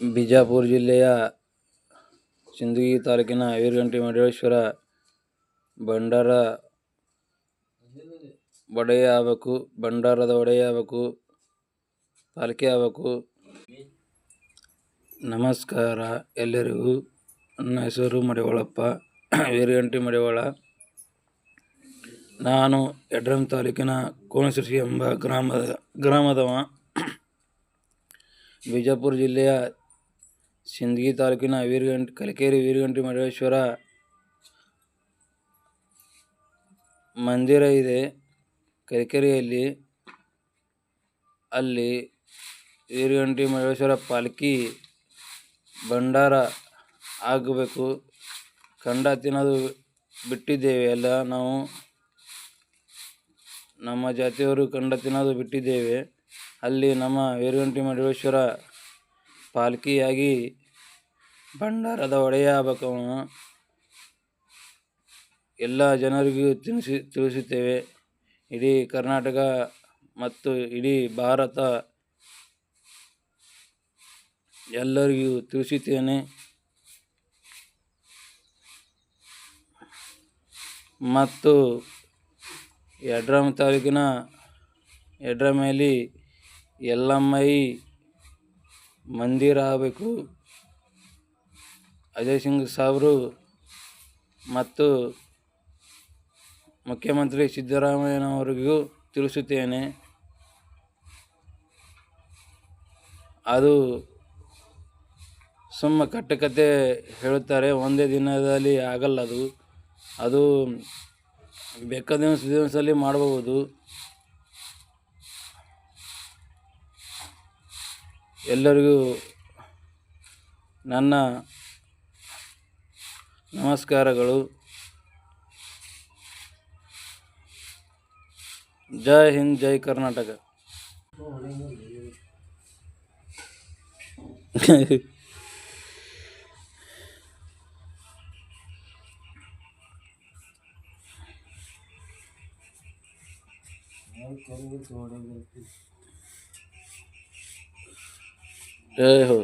ಬಿಜಾಪುರ ಜಿಲ್ಲೆಯ ಸಿಂದಗಿ ತಾಲೂಕಿನ ವೀರಗಂಟಿ ಮಹದೇಶ್ವರ ಭಂಡಾರದ ಒಡೆಯ ಆಗಬೇಕು, ಪಾಲಿಕೆ ಆಗಬೇಕು. ನಮಸ್ಕಾರ ಎಲ್ಲರಿಗೂ. ನನ್ನ ಹೆಸರು ಮಡಿವಾಳಪ್ಪ, ವೀರಗಂಟಿ ಮಡಿವಾಳ. ನಾನು ಯಡ್ರಾಮ್ ತಾಲೂಕಿನ ಕೋಣಶಿರಸಿ ಎಂಬ ಗ್ರಾಮದವ. ಬಿಜಾಪುರ ಜಿಲ್ಲೆಯ ಸಿಂದಗಿ ತಾಲೂಕಿನ ಕಲಿಕೇರಿ ವೀರಗಂಟಿ ಮಹದೇಶ್ವರ ಮಂದಿರ ಇದೆ ಕಲಿಕೇರಿಯಲ್ಲಿ. ಅಲ್ಲಿ ವೀರಗಂಟಿ ಮಹದೇಶ್ವರ ಪಾಲ್ಕಿ ಭಂಡಾರ ಆಗಬೇಕು. ಕಂಡ ತಿನ್ನೋದು ಬಿಟ್ಟಿದ್ದೇವೆ. ಎಲ್ಲ ನಾವು ನಮ್ಮ ಜಾತಿಯವರು ಕಂಡ ತಿನ್ನೋದು ಬಿಟ್ಟಿದ್ದೇವೆ. ಅಲ್ಲಿ ನಮ್ಮ ವೀರಗಂಟಿ ಮಹದೇಶ್ವರ ಪಾಲ್ಕಿಯಾಗಿ ಭಂಡಾರದ ಒಡೆಯ ಆಗಬೇಕು. ಎಲ್ಲ ಜನರಿಗೂ ತಿಳಿಸುತ್ತೇವೆ. ಇಡೀ ಕರ್ನಾಟಕ ಮತ್ತು ಇಡೀ ಭಾರತ ಎಲ್ಲರಿಗೂ ತಿಳಿಸುತ್ತೇನೆ. ಮತ್ತು ಯಡ್ರಾಮ್ ತಾಲೂಕಿನ ಯಡ್ರಾಮಲ್ಲಿ ಯಲ್ಲಮ್ಮಯಿ ಮಂದಿರ ಆಗಬೇಕು. ಅಜಯ್ ಸಿಂಗ್ ಸಾಬ್ರು ಮತ್ತು ಮುಖ್ಯಮಂತ್ರಿ ಸಿದ್ದರಾಮಯ್ಯನವರಿಗೂ ತಿಳಿಸುತ್ತೇನೆ. ಅದು ಸುಮ್ಮ ಕಟ್ಟುಕತೆ ಹೇಳುತ್ತಾರೆ, ಒಂದೇ ದಿನದಲ್ಲಿ ಆಗಲ್ಲ. ಅದು ಬೇಕಾದ ದಿವಸದಲ್ಲಿ ಮಾಡಬಹುದು. ಎಲ್ಲರಿಗೂ ನನ್ನ ನಮಸ್ಕಾರಗಳು. ಜೈ ಹಿಂದ್, ಜೈ ಕರ್ನಾಟಕ. जय हो.